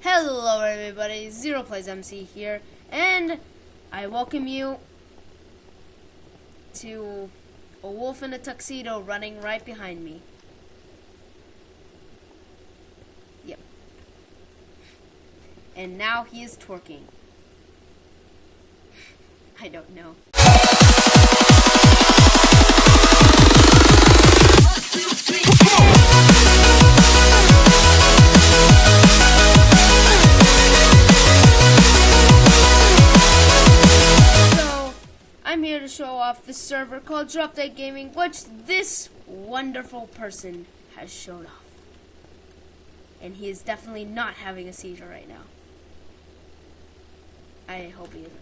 Hello everybody, Zero Plays MC here, and I welcome you to a wolf in a tuxedo running right behind me. Yep. And now he is twerking. I don't know. I'm here to show off the server called DropDeadGaming, which this wonderful person has showed off. And he is definitely not having a seizure right now. I hope he isn't.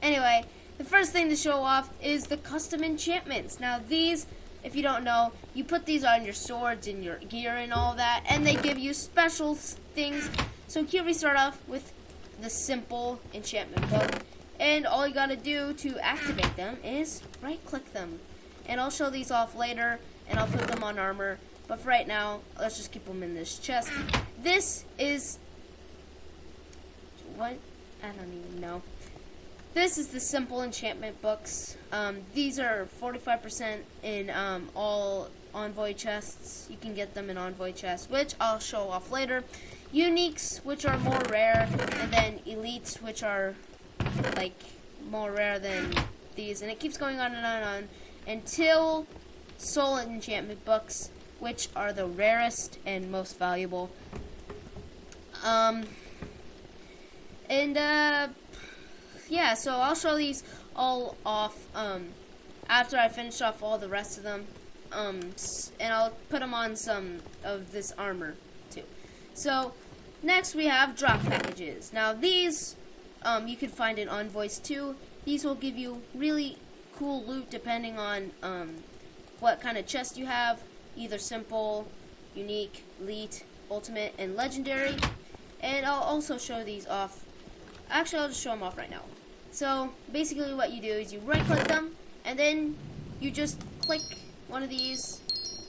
Anyway, the first thing to show off is the custom enchantments. Now these, if you don't know, you put these on your swords and your gear and all that, and they give you special things. So here we start off with the simple enchantment book. And all you gotta do to activate them is right-click them. And I'll show these off later, and I'll put them on armor. But for right now, let's just keep them in this chest. This is... what? I don't even know. This is the simple enchantment books. These are 45% in all envoy chests. You can get them in envoy chests, which I'll show off later. Uniques, which are more rare, and then elites, which are like more rare than these, and it keeps going on and on and on until soul enchantment books, which are the rarest and most valuable. Yeah, so I'll show these all off after I finish off all the rest of them, and I'll put them on some of this armor too. So next we have drop packages. Now these you can find in envoys too. These will give you really cool loot depending on what kind of chest you have, either simple, unique, elite, ultimate, and legendary. And I'll also show these off. Actually, I'll just show them off right now. So basically what you do is you right click them, and then you just click one of these,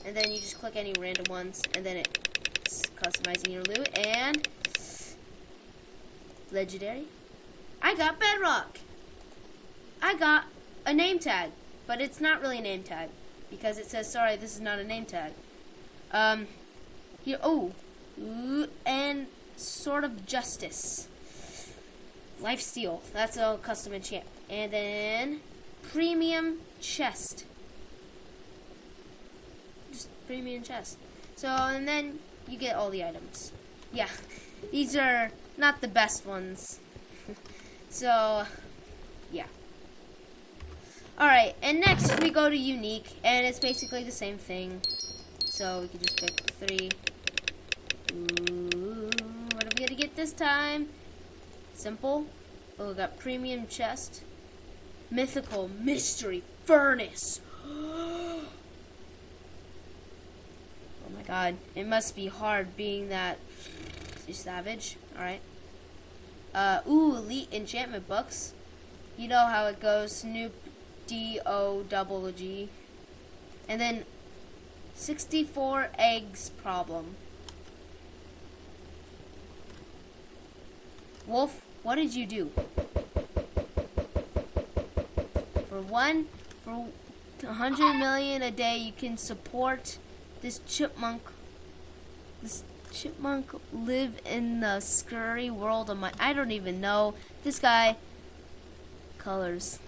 and then you just click any random ones, and then it's customizing your loot. And legendary, I got bedrock. I got a name tag, but it's not really a name tag because it says, sorry, this is not a name tag. Here, and sword of justice, lifesteal. That's a custom enchant. And then premium chest, just premium chest. So, and then you get all the items. Yeah, these are not the best ones. So, yeah. Alright, and next we go to unique, and it's basically the same thing. So we can just pick 3. Ooh, what are we gonna get this time? Simple. Oh, we got premium chest. Mythical mystery furnace. Oh my god, it must be hard being that savage. Alright. Elite enchantment books. You know how it goes. Snoop D-O-double-G. And then 64 eggs problem. Wolf, what did you do? For 100 million a day, you can support this chipmunk. This chipmunk live in the scurry world of my... I don't even know. This guy... colors.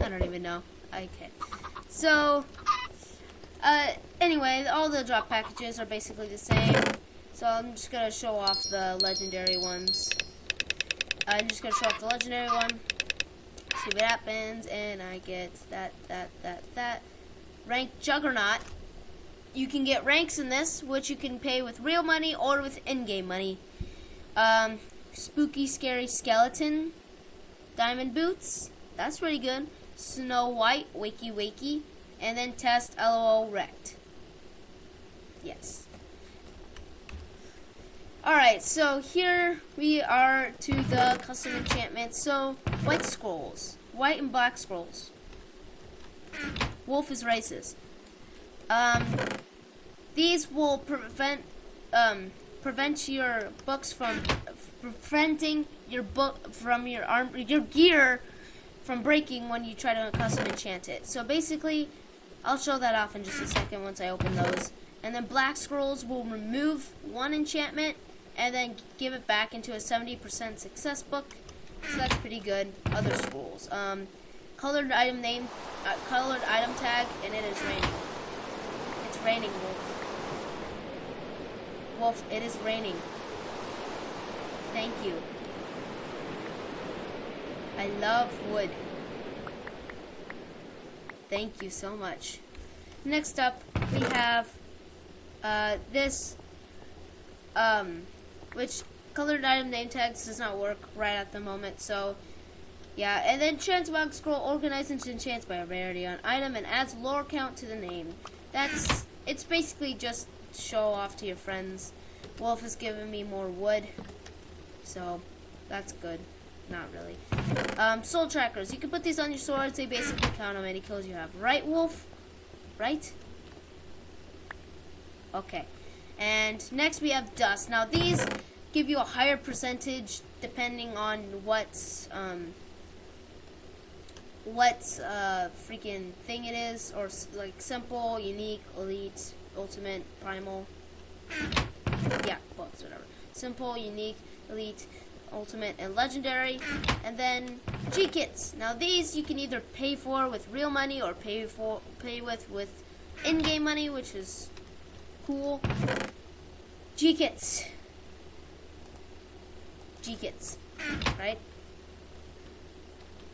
I don't even know. Okay. So, anyway, all the drop packages are basically the same. So I'm just going to show off the legendary ones. I'm just going to show off the legendary one. See what happens. And I get that. Rank Juggernaut. You can get ranks in this, which you can pay with real money or with in-game money. Spooky Scary Skeleton. Diamond Boots. That's pretty good. Snow White. Wakey Wakey. And then Test LOL Wrecked. Yes. Alright, so here we are to the custom enchantments. So, white scrolls. White and black scrolls. Wolf is racist. These will prevent your books from preventing your your gear from breaking when you try to custom enchant it. So basically, I'll show that off in just a second once I open those. And then black scrolls will remove one enchantment and then give it back into a 70% success book. So that's pretty good. Other scrolls. Colored item name, colored item tag, and it is raining. It's raining, Wolf. Wolf, it is raining. Thank you. I love wood. Thank you so much. Next up, we have this, which colored item name tags does not work right at the moment, so yeah. And then transmog scroll organizes enchants by rarity on item and adds lore count to the name. It's basically just show off to your friends. Wolf has given me more wood, so that's good. Not really. Soul trackers. You can put these on your swords. They basically count how many kills you have. Right, Wolf? Right? Okay. And next we have dust. Now these give you a higher percentage depending on what freaking thing it is, or like simple, unique, elite, ultimate, primal. Yeah, books, whatever. Simple, unique, elite, ultimate, and legendary. And then G-kits. Now these you can either pay for with real money or pay with in-game money, which is cool. G-kits. G-kits. Right?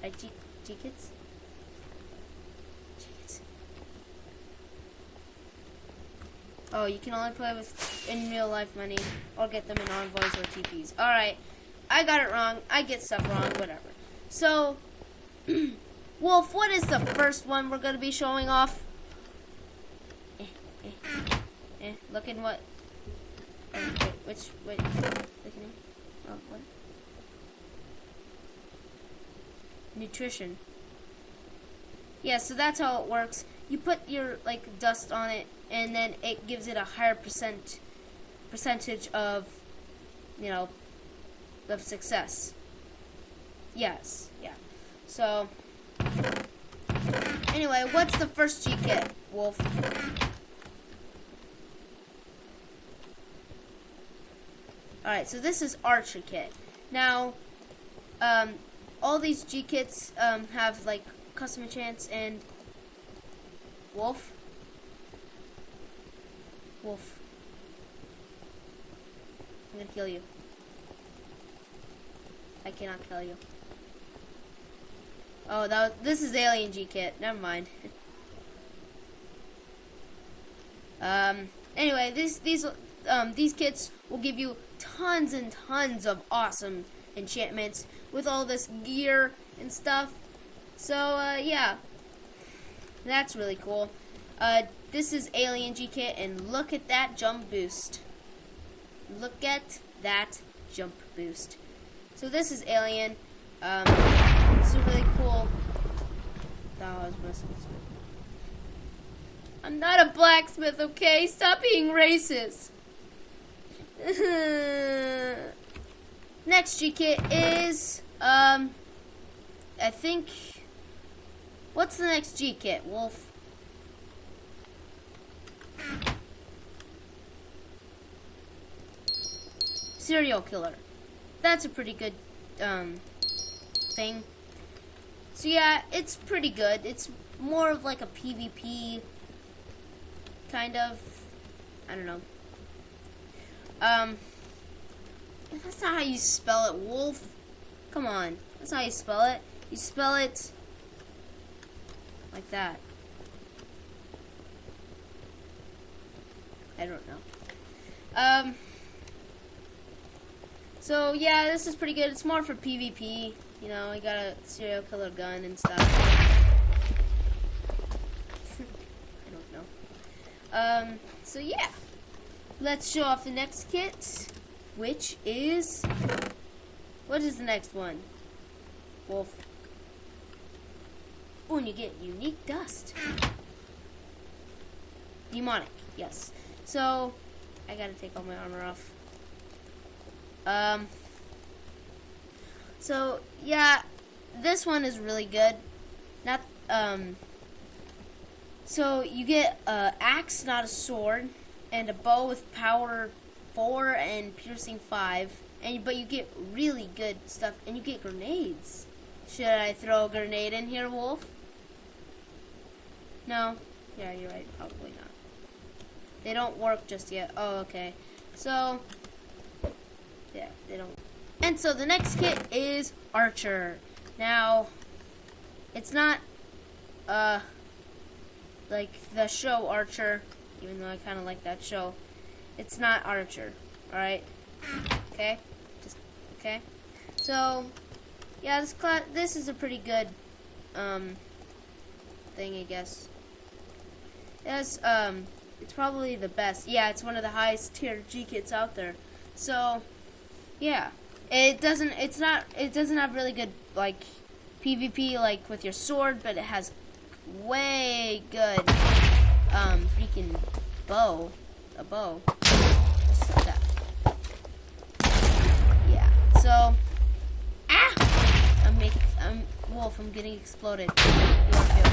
Right, G-kits? G-kits. Oh, you can only play with in real life money or get them in envoys or TPs. Alright. I got it wrong. I get stuff wrong. Whatever. So, Wolf, what is the first one we're going to be showing off? Look in what? Wait. Look in oh, what? Nutrition. Yeah, so that's how it works. You put your, like, dust on it, and then it gives it a higher percentage of, you know, of success. Yes, yeah. So, anyway, what's the first G-kit, Wolf? Alright, so this is Archer Kit. Now, all these G-kits have, like, custom enchants, and Wolf? Wolf. I'm gonna kill you. I cannot kill you. Oh, this is Alien G-kit. Never mind. Anyway, these kits will give you tons and tons of awesome enchantments with all this gear and stuff. So, yeah. That's really cool. This is Alien G-kit, and look at that jump boost. Look at that jump boost. So this is Alien. This is really cool. I'm not a blacksmith, okay? Stop being racist. Next G-kit is, I think, what's the next G-kit, Wolf? Serial killer. That's a pretty good, thing. So yeah, it's pretty good. It's more of like a PvP kind of, I don't know. That's not how you spell it, Wolf. Come on. That's not how you spell it. You spell it like that. I don't know. So yeah, this is pretty good. It's more for PvP. You know, you got a serial killer gun and stuff. I don't know. So yeah. Let's show off the next kit, which is... What is the next one? Wolf. Oh, and you get unique dust. Demonic, yes. So, I gotta take all my armor off. So, yeah, this one is really good. Not, so you get a axe, not a sword, and a bow with power 4 and piercing 5. But you get really good stuff, and you get grenades. Should I throw a grenade in here, Wolf? No? Yeah, you're right, probably not. They don't work just yet. Oh, okay. So, yeah, they don't. And so the next kit is Archer. Now, it's not, like the show Archer, even though I kind of like that show. It's not Archer, alright? Okay? Just, okay? So, yeah, this is a pretty good, thing, I guess. It's probably the best. Yeah, it's one of the highest tier G kits out there. So, yeah. It doesn't have really good, like, PvP, like, with your sword, but it has way good, freaking bow. A bow. Just like that. Yeah, so, Wolf, I'm getting exploded. You won't feel it.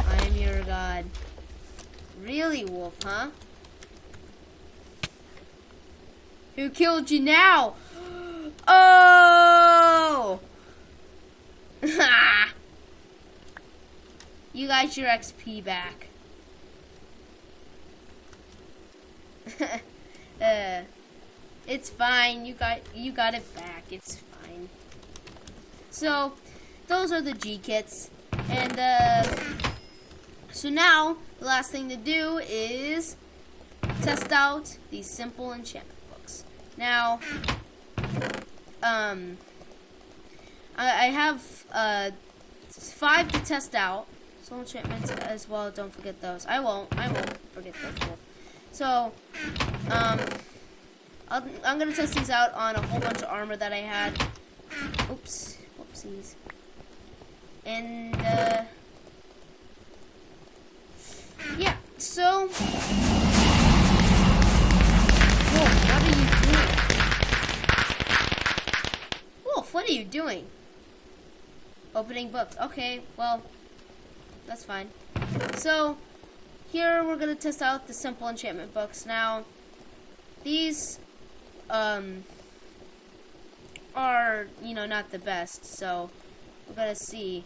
I am your god. Really, Wolf, huh? Who killed you now? Oh! You got your XP back. It's fine. You got it back. It's fine. So, those are the G kits, and so now the last thing to do is test out these simple enchantment books. Now, I have 5 to test out. Soul enchantments as well. Don't forget those. I won't forget those. So, I'm gonna test these out on a whole bunch of armor that I had. Oops, whoopsies. And yeah. So, Wolf, what are you doing? Wolf, what are you doing? Opening books. Okay, well, that's fine. So, here we're going to test out the simple enchantment books. Now, these are, not the best. So, we're going to see.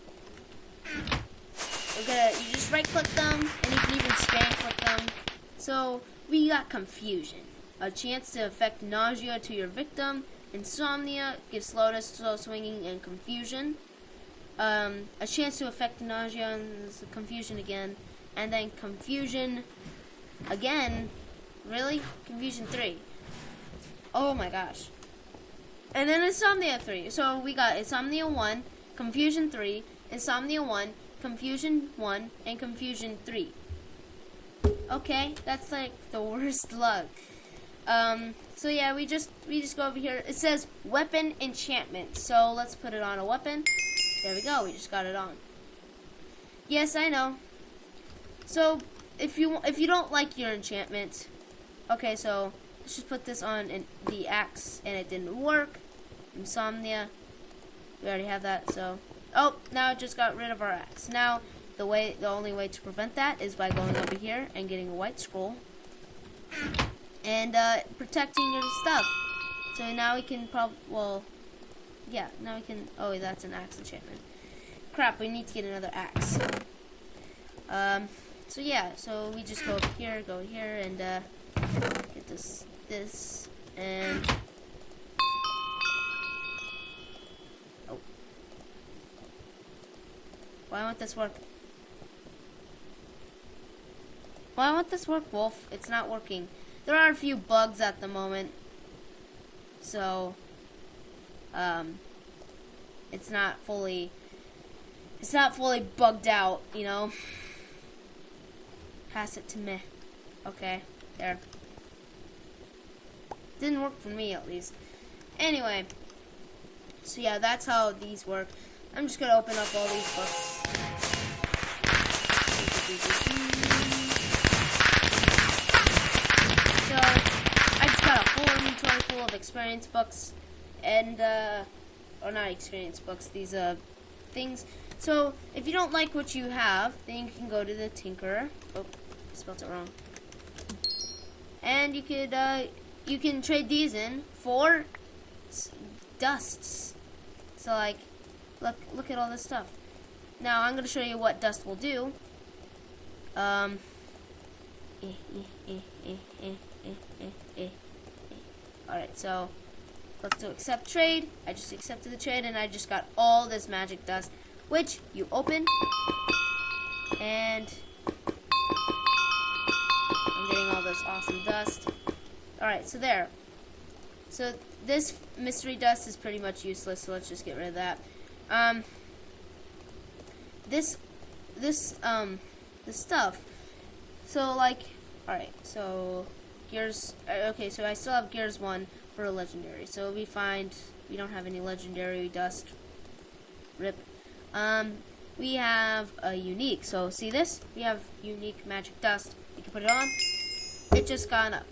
You just right click them, and you can even spam click them. So, we got Confusion. A chance to affect nausea to your victim. Insomnia, gives slowness, slow swinging, and confusion. A chance to affect nausea and confusion again. And then confusion again. Really? Confusion 3. Oh my gosh. And then insomnia 3. So we got insomnia 1, confusion 3, insomnia 1, confusion 1, and confusion 3. Okay, that's like the worst luck. So yeah, we just go over here. It says weapon enchantment. So let's put it on a weapon. There we go. We just got it on. Yes, I know. So if you don't like your enchantment, okay, so let's just put this on the axe, and it didn't work. Insomnia. We already have that. So now it just got rid of our axe. Now the only way to prevent that is by going over here and getting a white scroll and protecting your stuff. So now we can now we can. Oh, that's an axe enchantment. Crap, we need to get another axe. So yeah, so we just go here, and get this, and oh, why won't this work? Why won't this work, Wolf? It's not working. There are a few bugs at the moment, so it's not fully bugged out, Pass it to me. Okay, there. Didn't work for me, at least. Anyway, so yeah, that's how these work. I'm just gonna open up all these books. experience books, and or not experience books. These things. So if you don't like what you have, then you can go to the Tinkerer. Oh, I spelled it wrong. And you can trade these in for dusts. So like, look at all this stuff. Now I'm going to show you what dust will do. Alright, so let's do accept trade. I just accepted the trade and I just got all this magic dust, which you open, and I'm getting all this awesome dust. Alright, so there. So this mystery dust is pretty much useless, so let's just get rid of that. This stuff. So like, alright, so gears, okay, so I still have gears 1 for a legendary. So we don't have any legendary dust. Rip. We have a unique. So see this? We have unique magic dust. You can put it on. It just gone up.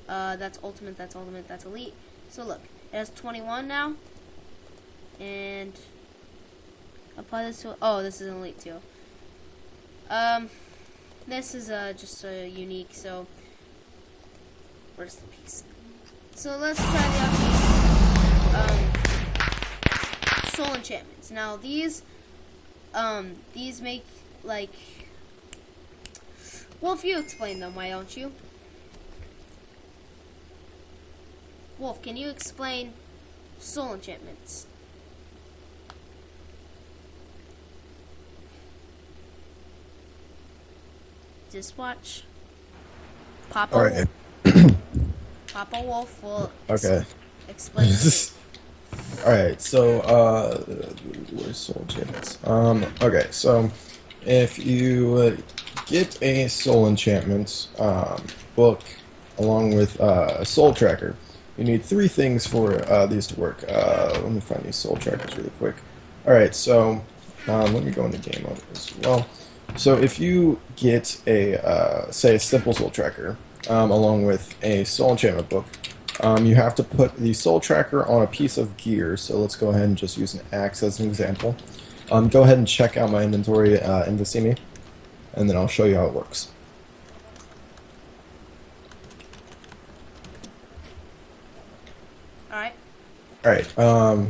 That's ultimate, that's elite. So look, it has 21 now. And apply this to, oh, this is an elite too. This is just a unique, so where's the piece? So let's try the soul enchantments. Now these make like, Wolf, you explain them, why don't you? Wolf, can you explain soul enchantments? Just watch. Papa Alright. Papa Wolf will explain. Alright, so, where's soul enchantments? Okay, so, if you get a soul enchantments book along with a soul tracker, you need 3 things for these to work. Let me find these soul trackers really quick. Alright, so, let me go into game mode as well. So if you get a, say, a simple soul tracker, along with a soul enchantment book, you have to put the soul tracker on a piece of gear. So let's go ahead and just use an axe as an example. Go ahead and check out my inventory in Vicimi, and then I'll show you how it works. Alright,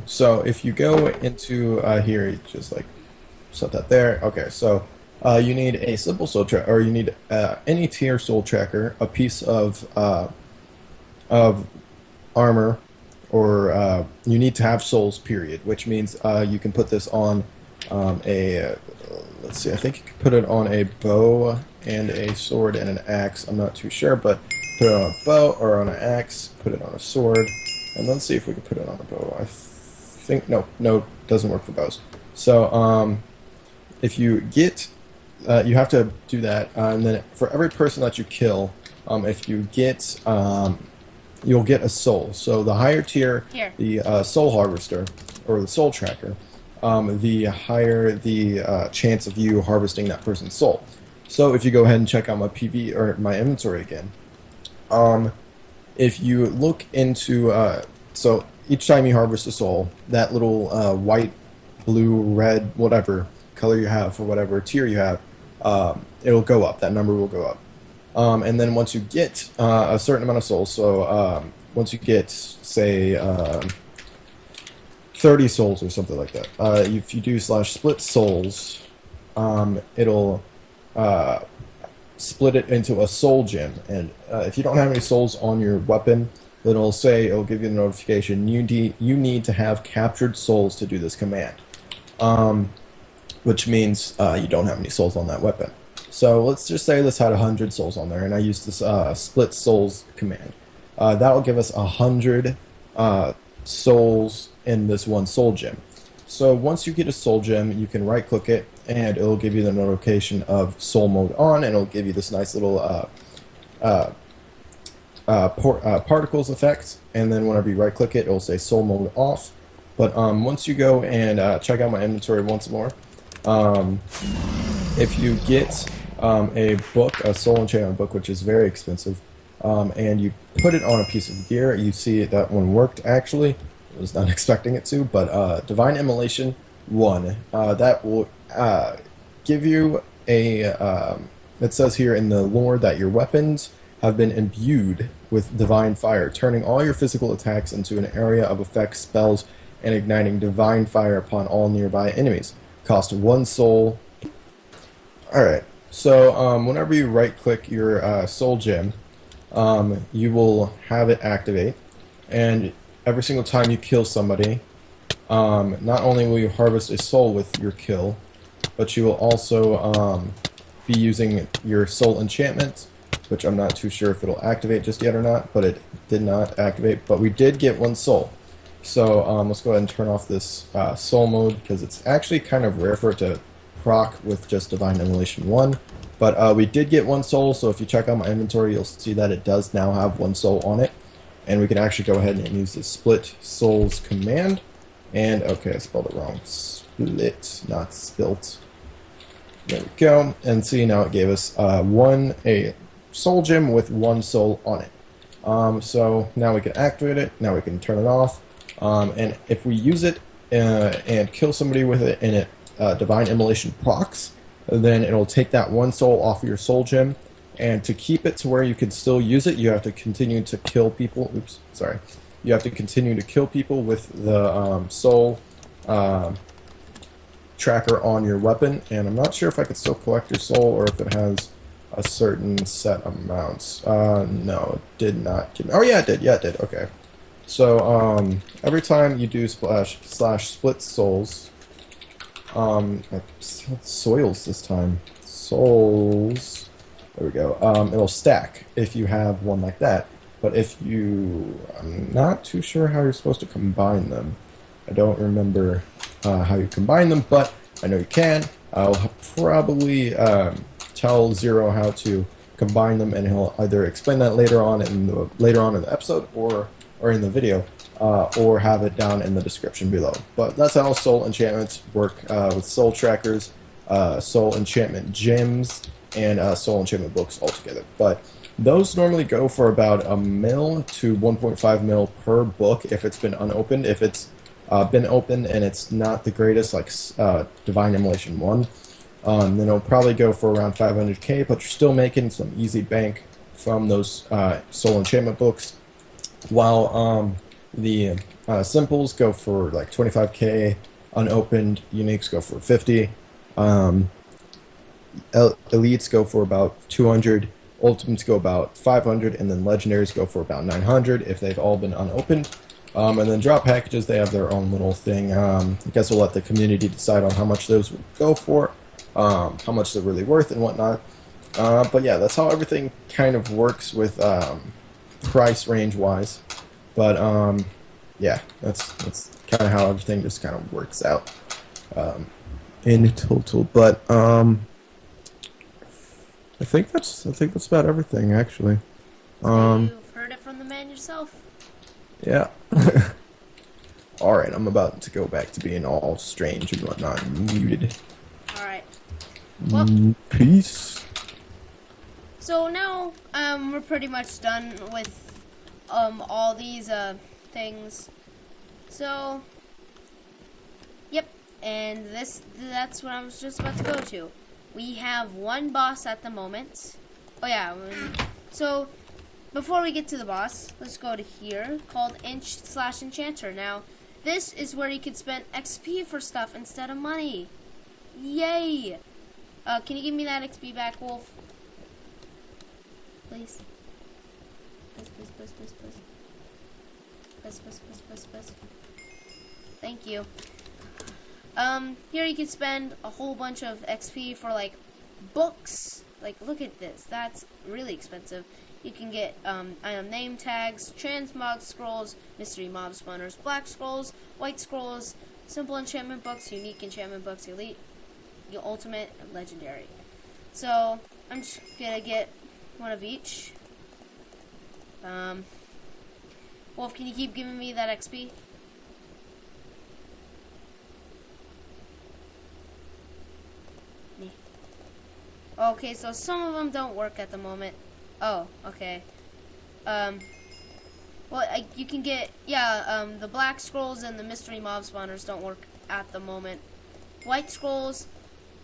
so if you go into here, you just like set that there. Okay, so you need a simple soul tracker, or you need any tier soul tracker, a piece of armor, or you need to have souls, period, which means you can put this on let's see, I think you can put it on a bow and a sword and an axe. I'm not too sure, but put it on a bow or on an axe, put it on a sword, and let's see if we can put it on a bow. I think, no, doesn't work for bows. So if you get you have to do that, and then for every person that you kill, if you get, you'll get a soul. So the higher tier, the soul harvester, or the soul tracker, the higher the chance of you harvesting that person's soul. So if you go ahead and check out my PV, or my inventory again, if you look into, so each time you harvest a soul, that little white, blue, red, whatever color you have for whatever tier you have, it'll go up. That number will go up. And then once you get a certain amount of souls, so once you get, say, 30 souls or something like that, if you do /split souls, it'll split it into a soul gem. And if you don't have any souls on your weapon, it'll give you the notification, you need to have captured souls to do this command. Which means you don't have any souls on that weapon. So let's just say this had 100 souls on there, and I used this split souls command. That'll give us 100 souls in this one soul gem. So once you get a soul gem, you can right click it, and it'll give you the notification of soul mode on, and it'll give you this nice little particles effect. And then whenever you right click it, it'll say soul mode off. But once you go and check out my inventory once more, if you get a book, a soul enchantment book, which is very expensive, and you put it on a piece of gear. You see that one worked actually. I was not expecting it to, but Divine Immolation 1. That will give you a. It says here in the lore that your weapons have been imbued with divine fire, turning all your physical attacks into an area of effects, spells, and igniting divine fire upon all nearby enemies. Cost 1 soul. Alright, so whenever you right click your soul gem, you will have it activate, and every single time you kill somebody, not only will you harvest a soul with your kill, but you will also be using your soul enchantment, which I'm not too sure if it'll activate just yet or not, but it did not activate. But we did get 1 soul. So let's go ahead and turn off this soul mode, because it's actually kind of rare for it to proc with just Divine Immolation 1. But we did get 1 soul, so if you check out my inventory, you'll see that it does now have 1 soul on it. And we can actually go ahead and use the split souls command. And, okay, I spelled it wrong. Split, not spilt. There we go. And see, now it gave us a soul gem with 1 soul on it. So now we can activate it. Now we can turn it off. And if we use it and kill somebody with it and it Divine Immolation procs, then it'll take that 1 soul off of your soul gem. And to keep it to where you can still use it, you have to continue to kill people. Oops, sorry. You have to continue to kill people with the soul tracker on your weapon. And I'm not sure if I could still collect your soul or if it has a certain set amounts. No, it did not give me. Oh yeah, it did. Yeah, it did. Okay. So every time you do /split souls, soils this time. Souls. There we go. It'll stack if you have one like that. But if you... I'm not too sure how you're supposed to combine them. I don't remember how you combine them, but I know you can. I'll probably tell Zero how to combine them, and he'll either explain that later on in the episode or in the video, or have it down in the description below. But that's how soul enchantments work with soul trackers, soul enchantment gems, and soul enchantment books altogether. But those normally go for about $1 mil to 1.5 mil per book if it's been unopened. If it's been opened and it's not the greatest, like Divine Immolation 1, then it'll probably go for around 500k, but you're still making some easy bank from those soul enchantment books, while the simples go for like 25k, unopened uniques go for 50, elites go for about 200, ultimates go about 500, and then legendaries go for about 900 if they've all been unopened. And then drop packages, they have their own little thing. I guess we'll let the community decide on how much those would go for, how much they're really worth and whatnot. But yeah, that's how everything kind of works with price range wise. But yeah, that's kind of how everything just kind of works out in total. But I think that's about everything actually. You've heard it from the man yourself. Yeah. Alright, I'm about to go back to being all strange and whatnot and muted. Alright. Well, peace. So now we're pretty much done with all these things. So yep, and that's what I was just about to go to. We have one boss at the moment. Oh yeah, so before we get to the boss, let's go to here, called Inch/Enchanter. Now, this is where you can spend XP for stuff instead of money. Yay! Can you give me that XP back, Wolf? Please. Please. Thank you. Here you can spend a whole bunch of XP for, like, books. Like, look at this. That's really expensive. You can get item name tags, transmog scrolls, mystery mob spawners, black scrolls, white scrolls, simple enchantment books, unique enchantment books, elite, your ultimate, and legendary. So I'm just gonna get one of each. Wolf, can you keep giving me that XP? Okay, so some of them don't work at the moment. Oh, okay. Well, you can get, the black scrolls and the mystery mob spawners don't work at the moment. White scrolls,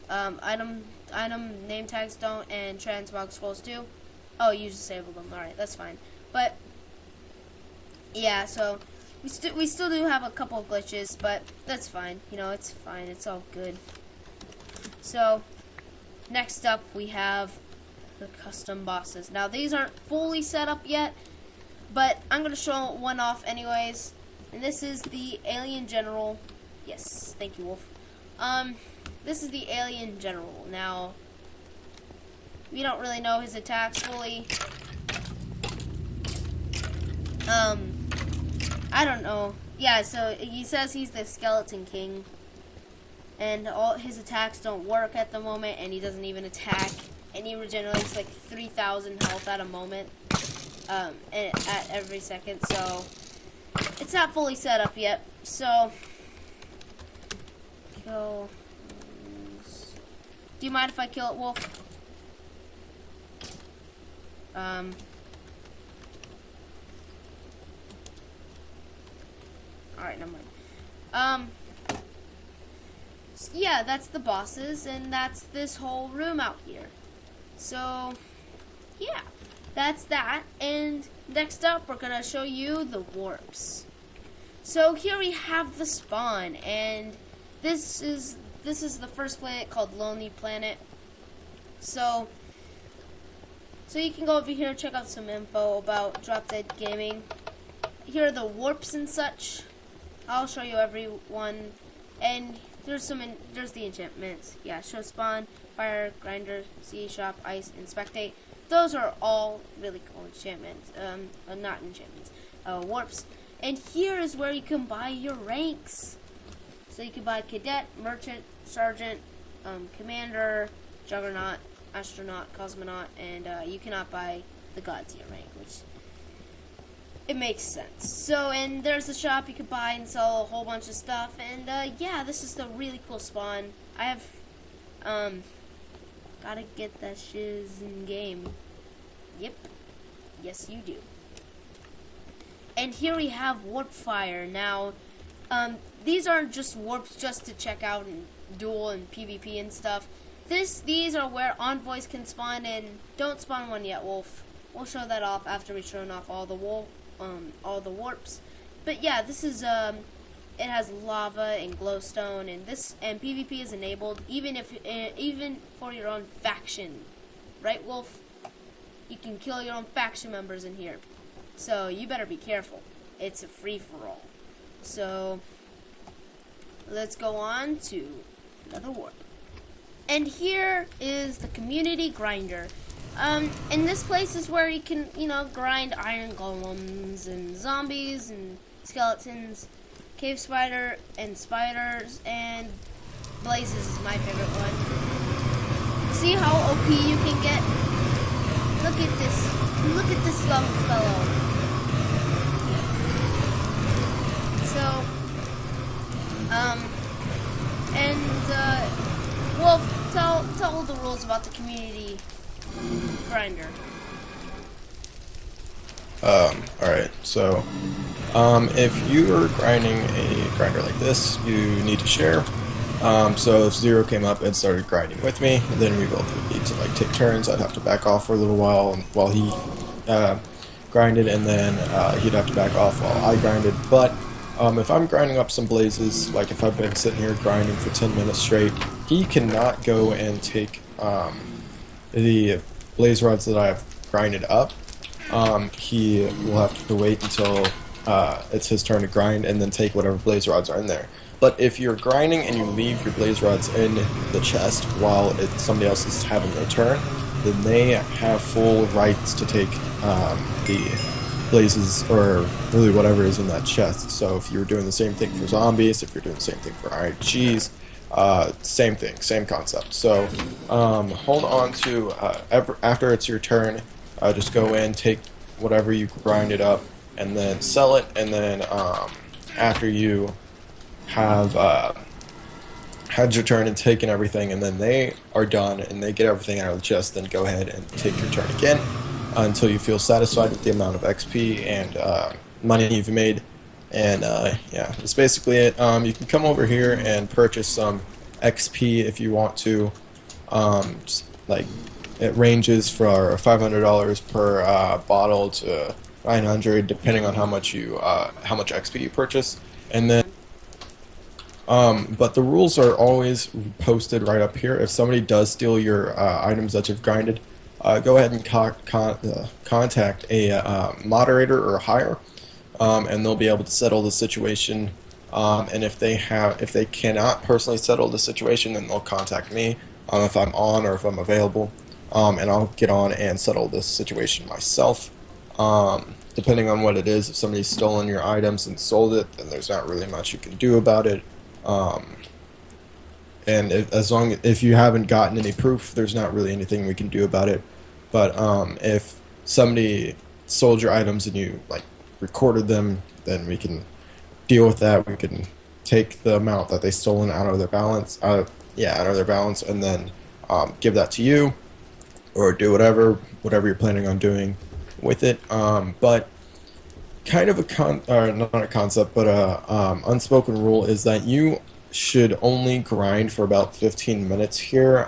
item name tags don't, and transmog scrolls do. Oh, you disabled them. Alright, that's fine. But, yeah, so, we still do have a couple of glitches, but that's fine. You know, it's fine. It's all good. So, next up, we have the custom bosses. Now, these aren't fully set up yet, but I'm going to show one off anyways. And this is the Alien General. Yes, thank you, Wolf. This is the Alien General. Now, we don't really know his attacks fully. I don't know. Yeah, so he says he's the Skeleton King. And all his attacks don't work at the moment, and he doesn't even attack. And he regenerates like 3,000 health at a moment. At every second, so it's not fully set up yet. So, kill. Do you mind if I kill it, Wolf? Alright, never mind. So yeah, that's the bosses, and that's this whole room out here. So, yeah. That's that, and next up we're gonna show you the warps. So here we have the spawn, and this is the first planet called Lonely Planet. So you can go over here and check out some info about DropDeadGaming. Here are the warps and such. I'll show you every one, and there's the enchantments. Yeah, show spawn, fire, grinder, sea, shop, ice, and spectate. Those are all really cool enchantments. Not enchantments. Warps. And here is where you can buy your ranks. So you can buy Cadet, Merchant, Sergeant, Commander, Juggernaut, Astronaut, Cosmonaut, and you cannot buy the God tier rank, which it makes sense. So, and there's the shop. You can buy and sell a whole bunch of stuff. And yeah, this is the really cool spawn. I have gotta get that shiz in game. Yep. Yes, you do. And here we have Warp Fire. Now, these aren't just warps just to check out and duel and PvP and stuff. These are where envoys can spawn, and don't spawn one yet, Wolf. We'll show that off after we've shown off all the warps. But yeah, this is it has lava and glowstone, and PvP is enabled even for your own faction, right, Wolf? You can kill your own faction members in here, so you better be careful. It's a free-for-all. So let's go on to another warp. And here is the community grinder. And this place is where you can, grind iron golems and zombies and skeletons, cave spider and spiders, and blazes is my favorite one. See how OP you can get? Look at this. Look at this young fellow. So, Wolf, tell the rules about the community grinder. Alright, so, if you are grinding a grinder like this, you need to share. So if Zero came up and started grinding with me, then we both would need to take turns. I'd have to back off for a little while he grinded, and then he'd have to back off while I grinded. But if I'm grinding up some blazes, like if I've been sitting here grinding for 10 minutes straight, he cannot go and take the blaze rods that I've grinded up. He will have to wait until it's his turn to grind and then take whatever blaze rods are in there. But if you're grinding and you leave your blaze rods in the chest while somebody else is having their turn, then they have full rights to take the blazes, or really whatever is in that chest. So if you're doing the same thing for zombies, if you're doing the same thing for RNGs, same thing, same concept. So hold on to, after it's your turn, just go in, take whatever you grinded up, and then sell it, and then after you have had your turn and taken everything, and then they are done and they get everything out of the chest, then go ahead and take your turn again. until you feel satisfied with the amount of XP and money you've made. And yeah, that's basically it. You can come over here and purchase some XP if you want to. Like it ranges for $500 per bottle to 900, depending on how much XP you purchase. And then, but the rules are always posted right up here. If somebody does steal your items that you've grinded, go ahead and contact a moderator or higher, and they'll be able to settle the situation. And if they cannot personally settle the situation, then they'll contact me if I'm on or if I'm available, and I'll get on and settle this situation myself. Depending on what it is, if somebody's stolen your items and sold it, then there's not really much you can do about it. And if you haven't gotten any proof, there's not really anything we can do about it. But if somebody sold your items and you like recorded them, then we can deal with that. We can take the amount that they stolen out of their balance, and then give that to you, or do whatever you're planning on doing with it. But kind of not a concept, but a unspoken rule is that you should only grind for about 15 minutes here,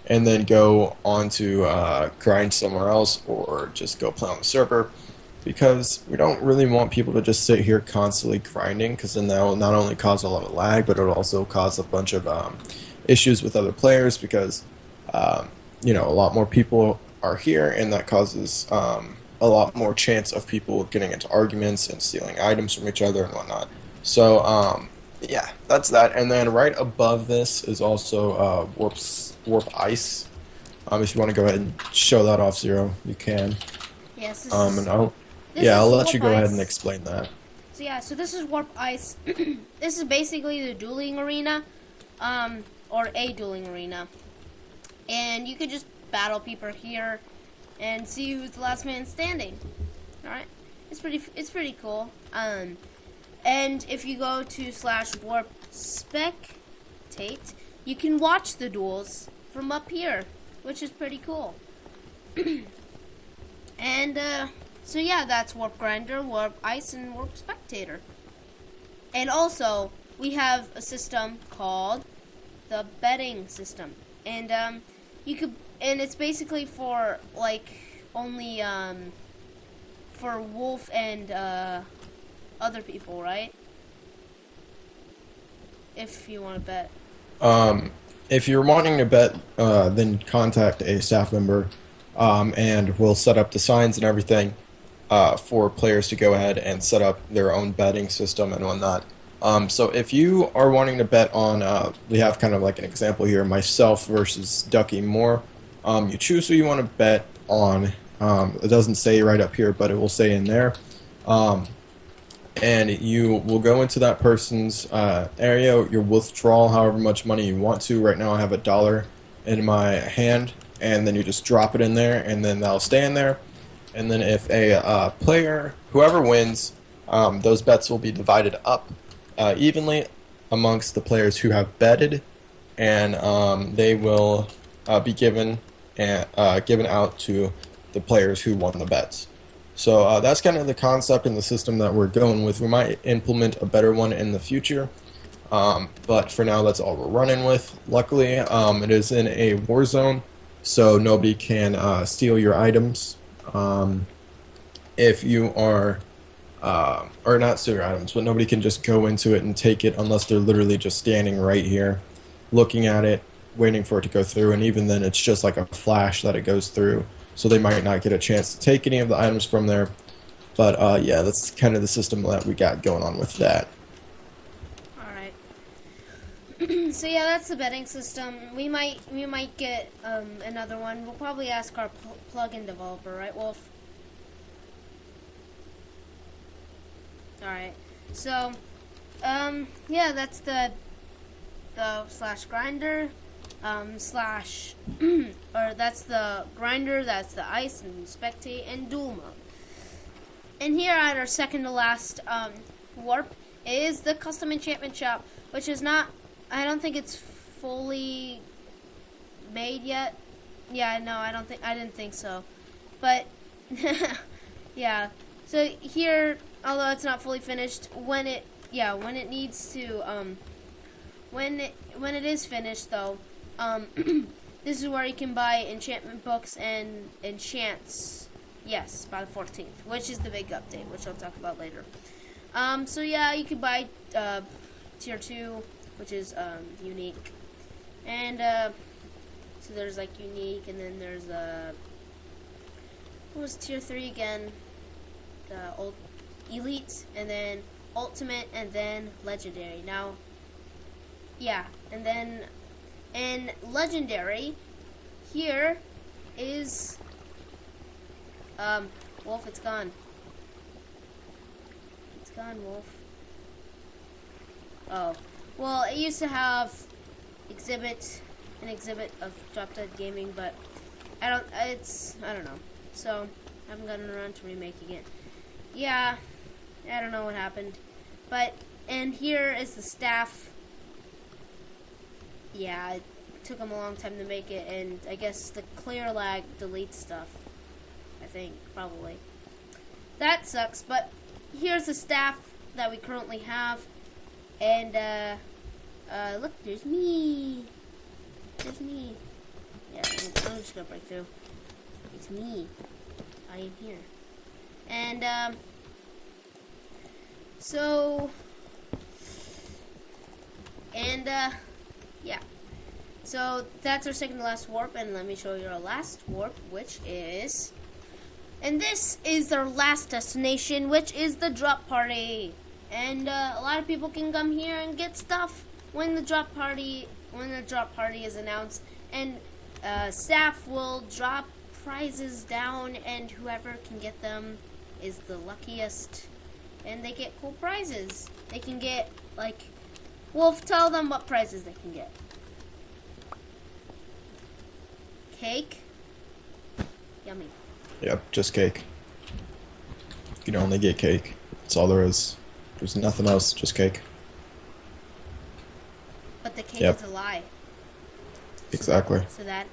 and then go on to grind somewhere else, or just go play on the server, because we don't really want people to just sit here constantly grinding, because then that will not only cause a lot of lag, but it'll also cause a bunch of issues with other players, because you know, a lot more people are here, and that causes a lot more chance of people getting into arguments and stealing items from each other and whatnot. So yeah, that's that. And then right above this is also warp ice. If you want to go ahead and show that off, Zero, you can. Yes. And I'll let you go ahead and explain that. So yeah, so this is warp ice. This is basically the dueling arena, or a dueling arena, and you could just battle people here and see who's the last man standing. All right, it's pretty cool. And if you go to /warp spectate, you can watch the duels from up here, which is pretty cool. And so yeah, that's warp grinder, warp ice, and warp spectator. And also we have a system called the betting system, and it's basically for like only for Wolf and other people, right? If you want to bet. If you're wanting to bet, then contact a staff member, and we'll set up the signs and everything for players to go ahead and set up their own betting system and whatnot. So if you are wanting to bet on, we have kind of like an example here, myself versus Ducky Moore. You choose who you want to bet on. It doesn't say right up here, but it will say in there. And you will go into that person's area. You'll withdraw however much money you want to. Right now I have $1 in my hand, and then you just drop it in there, and then that'll stay in there. And then if a player, whoever wins, those bets will be divided up evenly amongst the players who have betted, and they will be given out to the players who won the bets. So that's kind of the concept and the system that we're going with. We might implement a better one in the future, but for now that's all we're running with. Luckily, it is in a war zone, so nobody can steal your items. If you are, or not steal your items, but nobody can just go into it and take it unless they're literally just standing right here, looking at it, waiting for it to go through, and even then it's just like a flash that it goes through. So they might not get a chance to take any of the items from there. But yeah, that's kind of the system that we got going on with that. Alright. So yeah, that's the betting system. We might get another one. We'll probably ask our plugin developer, right, Wolf? Alright. So, yeah, that's the /grinder. Or that's the grinder, that's the ice and spectate and duel mode. And here at our second to last warp is the custom enchantment shop, which is not, I don't think it's fully made yet. Yeah, no, I didn't think so. But yeah. So here, although it's not fully finished, when it needs to when it is finished though, this is where you can buy enchantment books and enchants. Yes, by the 14th, which is the big update, which I'll talk about later. So yeah, you can buy tier 2, which is unique, and so there's like unique, and then there's what was tier 3 again? The old elite, and then ultimate, and then legendary. Now, yeah, and then in legendary, here is Wolf. It's gone. It's gone, Wolf. Oh, well, it used to have an exhibit of DropDeadGaming, but I don't know. So I haven't gotten around to remaking it. Yeah, I don't know what happened, but and here is the staff. Yeah, it took them a long time to make it, and I guess the clear lag deletes stuff. I think probably that sucks. But here's the staff that we currently have, and look, there's me. There's me. Yeah, I'm just gonna break through. It's me. I am here. And, yeah. So, that's our second to last warp, and let me show you our last warp, which is... And this is our last destination, which is the drop party. And, a lot of people can come here and get stuff when the drop party is announced. And, staff will drop prizes down, and whoever can get them is the luckiest, and they get cool prizes. They can get, like, Wolf, tell them what prizes they can get. Cake. Yummy. Yep, just cake. You can only get cake. That's all there is. There's nothing else, just cake. But the cake is a lie. Exactly. So that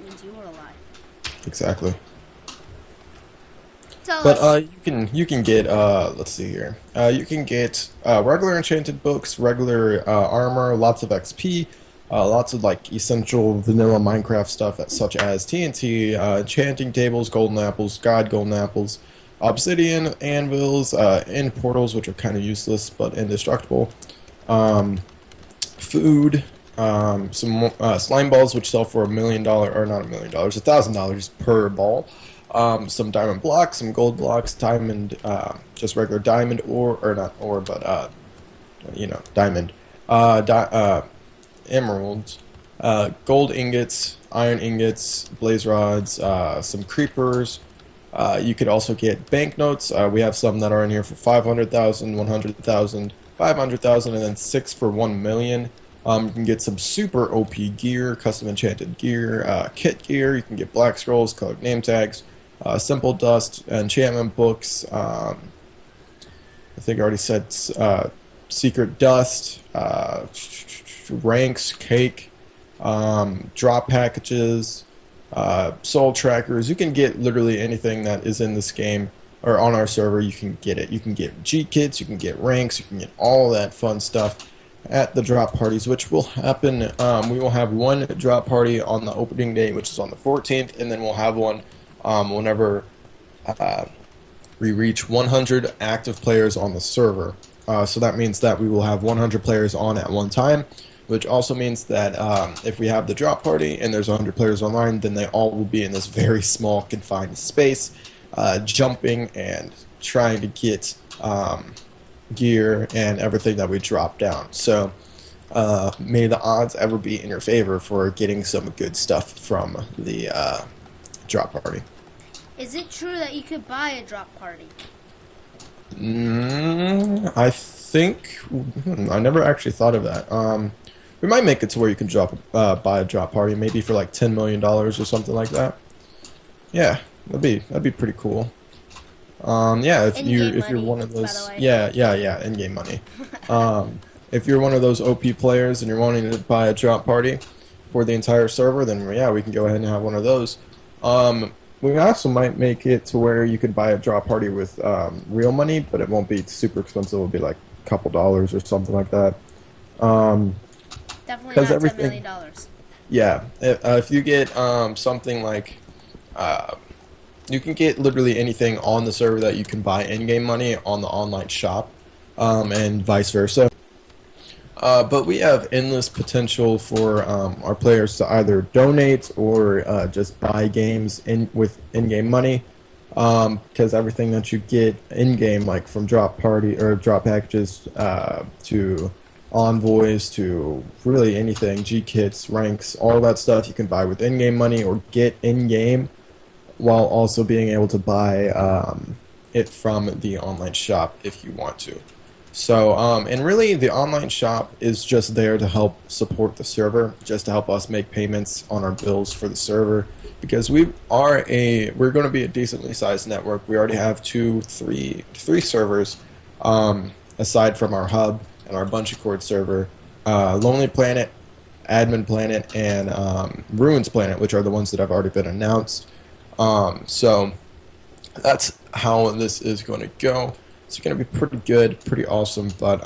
means you were a lie. Exactly. Tell but us. you can get let's see here. You can get regular enchanted books, regular armor, lots of XP, lots of like essential vanilla Minecraft stuff such as TNT, enchanting tables, golden apples, god golden apples, obsidian anvils, end portals, which are kind of useless but indestructible. Food. Some slime balls, which sell for $1 million, or not $1 million, $1,000 per ball. Some diamond blocks, some gold blocks, diamond, just regular diamond ore, or not ore, but diamond, emeralds, gold ingots, iron ingots, blaze rods, some creepers. You could also get banknotes. We have some that are in here for 500,000, 100,000, 500,000, and then 6 for 1 million. You can get some super OP gear, custom enchanted gear, kit gear. You can get black scrolls, colored name tags, simple dust, enchantment books. I think I already said secret dust, ranks, cake, drop packages, soul trackers. You can get literally anything that is in this game or on our server. You can get it. You can get G kits. You can get ranks. You can get all that fun stuff at the drop parties, which will happen. We will have one drop party on the opening day, which is on the 14th, and then we'll have one whenever we reach 100 active players on the server. So that means that we will have 100 players on at one time, which also means that if we have the drop party and there's 100 players online, then they all will be in this very small confined space, jumping and trying to get gear and everything that we drop down. So may the odds ever be in your favor for getting some good stuff from the drop party. Is it true that you could buy a drop party? I think I never actually thought of that. We might make it to where you can buy a drop party, maybe for like $10 million or something like that. Yeah, that'd be pretty cool. Yeah, if you're one of those, in-game money. If you're one of those OP players and you're wanting to buy a drop party for the entire server, then yeah, we can go ahead and have one of those. we also might make it to where you could buy a drop party with real money, but it won't be super expensive. It'll be like a couple dollars or something like that. Um, Definitely not $10 everything, million. yeah. If you get something like, uh, you can get literally anything on the server that you can buy in-game money on the online shop, and vice versa. But we have endless potential for our players to either donate or just buy games with in-game money. Because everything that you get in-game, like from drop party or drop packages to envoys to really anything, G kits, ranks, all that stuff you can buy with in-game money or get in-game, while also being able to buy it from the online shop if you want to. So, and really, the online shop is just there to help support the server, just to help us make payments on our bills for the server, because we're going to be a decently sized network. We already have three servers, aside from our hub and our Bunch of Chord server, Lonely Planet, Admin Planet, and Ruins Planet, which are the ones that have already been announced. So that's how this is going to go. It's going to be pretty good, pretty awesome. But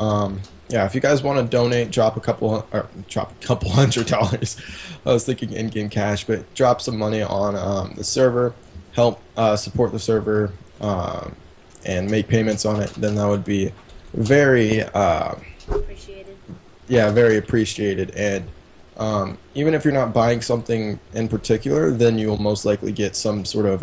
yeah, if you guys want to donate, drop a couple $100. I was thinking in-game cash, but drop some money on the server, help support the server, and make payments on it. Then that would be very Appreciated. yeah, very appreciated. And even if you're not buying something in particular, then you'll most likely get some sort of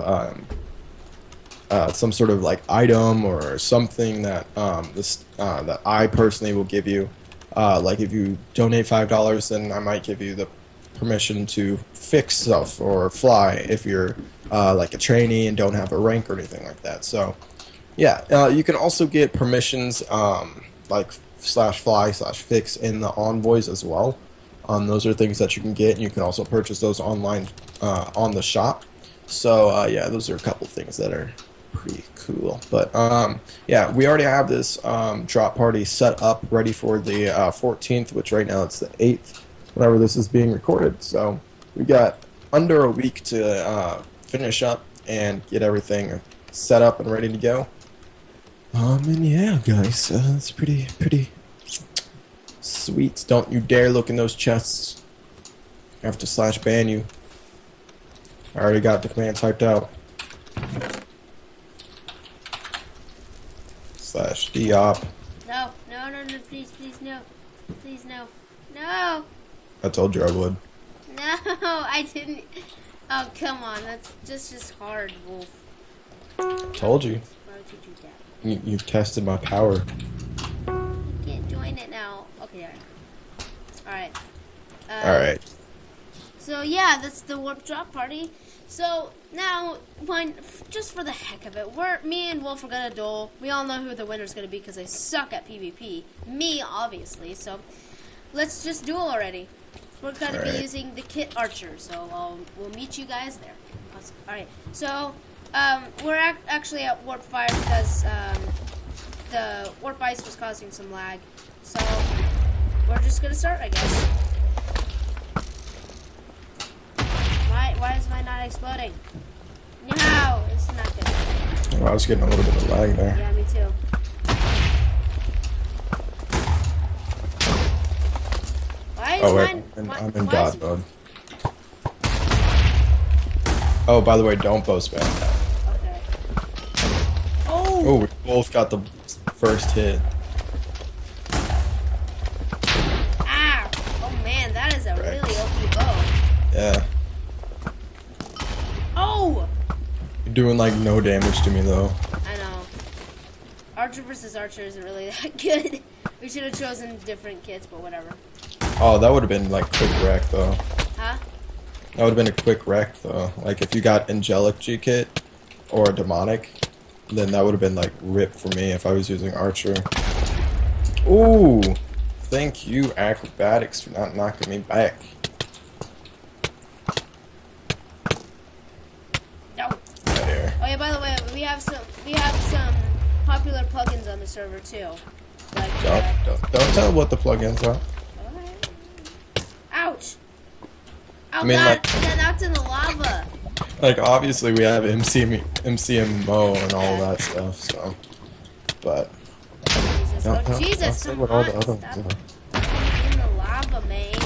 like item or something that that I personally will give you. Like if you donate $5, then I might give you the permission to fix stuff or fly if you're like a trainee and don't have a rank or anything like that. So yeah, you can also get permissions like /fly/fix in the envoys as well. Those are things that you can get, and you can also purchase those online on the shop. So yeah, those are a couple things that are pretty cool. But yeah, we already have this drop party set up, ready for the 14th, which right now it's the 8th, whenever this is being recorded. So we got under a week to finish up and get everything set up and ready to go. And yeah, guys, it's pretty sweet. Don't you dare look in those chests. I have to /ban you. I already got the command typed out. /diop. No, please, no. Please, no. No! I told you I would. No, I didn't. Oh, come on. That's just hard, Wolf. Told you. Why would you do that? You've tested my power. You can't join it now. Okay, alright. Alright. So, yeah, that's the warp drop party. So, now, just for the heck of it, me and Wolf are going to duel. We all know who the winner's going to be because they suck at PvP. Me, obviously. So, let's just duel already. We're going to be using the kit Archer. So, we'll meet you guys there. Alright, so, we're actually at Warp Fire because the Warp Ice was causing some lag. So, we're just going to start, I guess. Why is mine not exploding? No, it's not good. Well, I was getting a little bit of lag there. Yeah, me too. Why is mine... I'm in God mode. Oh, by the way, don't bow spam that. Okay. Oh! Oh, we both got the first hit. Ah! Oh man, that is a really OP bow. Yeah. Oh! You're doing like no damage to me though. I know. Archer versus Archer isn't really that good. We should have chosen different kits, but whatever. Oh, that would have been like quick wreck though. Huh? That would have been a quick wreck though. Like if you got Angelic G-Kit or Demonic, then that would have been like rip for me if I was using Archer. Ooh! Thank you, Acrobatics, for not knocking me back. No. There. Oh yeah, by the way, we have some popular plugins on the server too. Like Don't tell what the plugins are. Ouch! Oh I mean, god, like, I got knocked in the lava. Like, obviously we have MCMO and all that stuff, so. But. Jesus. Oh, Jesus, say come what all the on. other Stop ones in the lava, mate.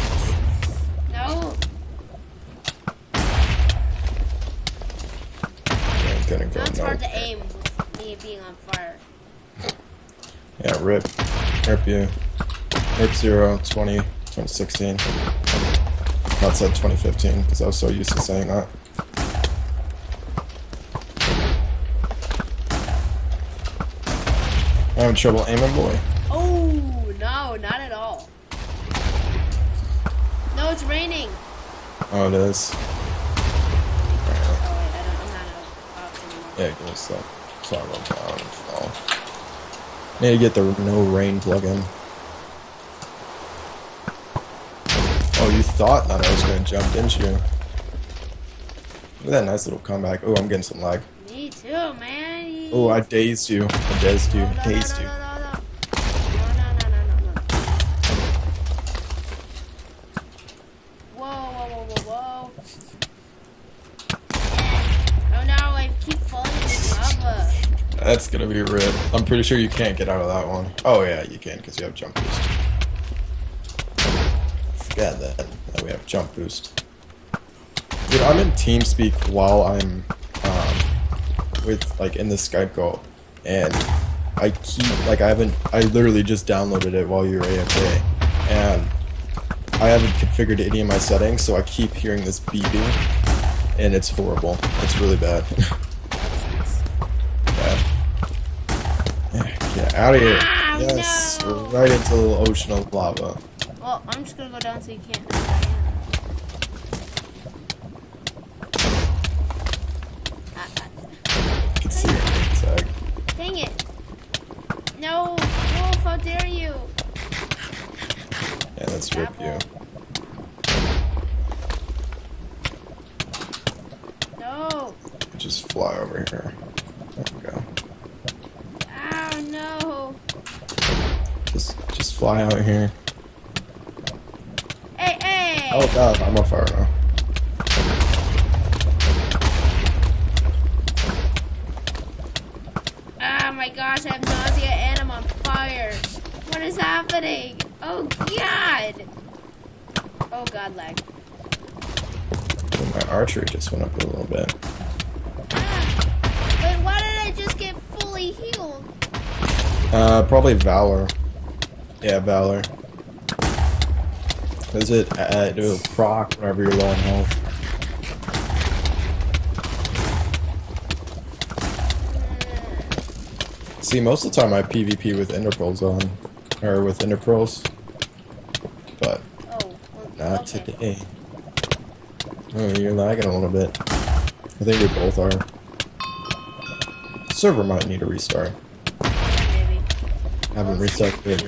No. are. Ain't gonna go Now it's hard to nowhere. aim with me being on fire. Yeah, rip. Rip you. Rip 0, 20, 2016. Not said 2015, because I was so used to saying that. I'm having trouble aiming, boy. Oh, no, not at all. No, it's raining. Oh, it is. Oh, wait, I'm not out anymore. Yeah, give us that. Sorry about that. Fall. Need to get the no rain plugin. Oh, you thought that I was going to jump, didn't you? Look at that nice little comeback. Oh, I'm getting some lag. Me too, man. Oh, I dazed you. I dazed you. No, Dazed you. no. Whoa. Oh no, I keep falling in lava. That's gonna be rid. I'm pretty sure you can't get out of that one. Oh yeah, you can because you have jump boost. Forget that we have jump boost. Dude, I'm in TeamSpeak while I'm with like in the Skype call, and I keep like I literally just downloaded it while you were AFK, and I haven't configured any of my settings, so I keep hearing this beeping, and it's horrible. It's really bad. Get out of here. Ah, Yes, no. right into the little ocean of lava. Well, I'm just gonna go down so you can't. I can see your name tag. Dang it. No, Wolf, how dare you? Yeah, let's rip you. No. Just fly over here. There we go. Ow, no. Just fly out here. Hey. Oh god, I'm on fire now. Oh my gosh, I have nausea and I'm on fire. What is happening? Oh god. Oh god, lag. Oh, my archery just went up a little bit. Wait, why did I just get fully healed? Probably Valor. Yeah, Valor. Because it'll proc whenever you're low on health. See, most of the time I PvP with Enderpearls on. Or with Enderpearls. But Oh, well, not okay. today. Oh, you're lagging a little bit. I think we both are. Server might need a restart. Maybe. Haven't restarted it.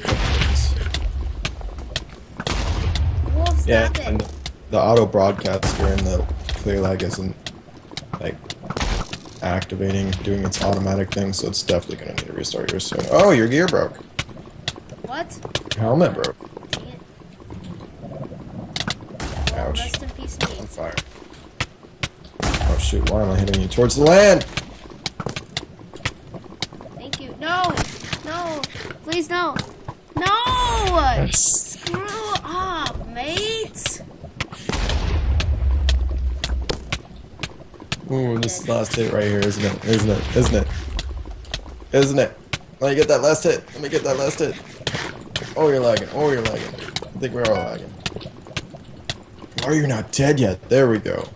Wolf, stop Yeah, it. and the auto broadcaster and the clear lag isn't like activating, doing its automatic thing, so it's definitely gonna need a restart here soon. Oh, your gear broke. What? Your helmet broke. Dang it. Well, Ouch. rest in peace, On me. fire. Oh shoot, why am I hitting you towards the land? Thank you. No! Please, no! No! Screw up, mate! Ooh, this last hit right here, isn't it? Isn't it? Isn't it? Isn't it? Let me get that last hit. Let me get that last hit. Oh, you're lagging. Oh, you're lagging. I think we're all lagging. Why are you not dead yet? There we go.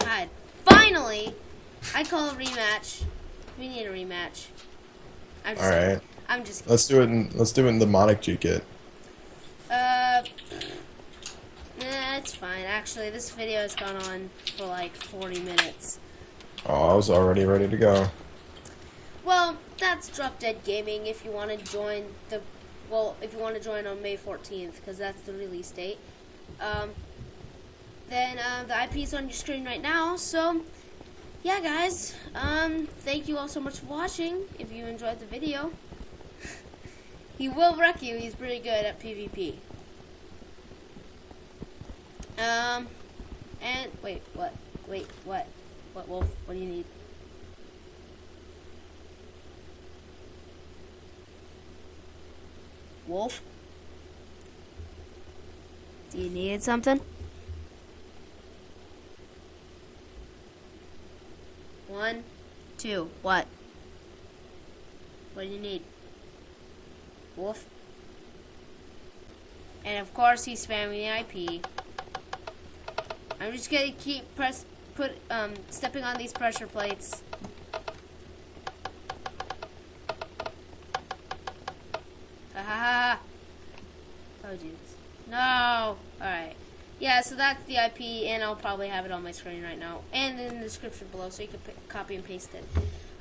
God. Finally! I call a rematch. We need a rematch. I'm just kidding. Alright. I'm just kidding. Let's do it in the Monic G kit. It's fine. Actually, this video has gone on for like 40 minutes. Oh, I was already ready to go. Well, that's Drop Dead Gaming. If you want to join if you want to join on May 14th, because that's the release date, then the IP is on your screen right now. So, yeah, guys. Thank you all so much for watching. If you enjoyed the video, he will wreck you. He's pretty good at PvP. And wait, what? What, Wolf? What do you need? Wolf? Do you need something? 1, 2. What? What do you need? Wolf? And of course he's spamming the IP. I'm just gonna keep stepping on these pressure plates. Ha ha ha. Oh jeez. No! Alright. Yeah, so that's the IP, and I'll probably have it on my screen right now, and in the description below, so you can copy and paste it.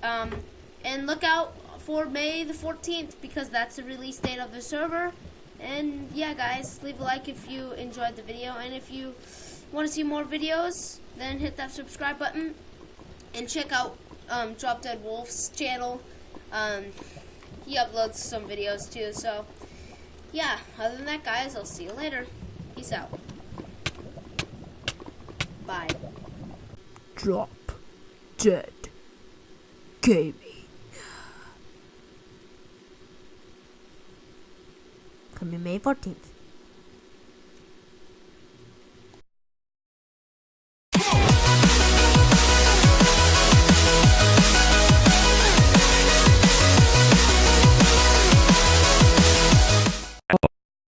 And look out for May the 14th, because that's the release date of the server. And yeah, guys, leave a like if you enjoyed the video, and if you want to see more videos, then hit that subscribe button, and check out DropDead Wolf's channel. He uploads some videos too, so yeah, other than that, guys, I'll see you later. Peace out. Bye. Drop Dead Gaming. Coming May 14th.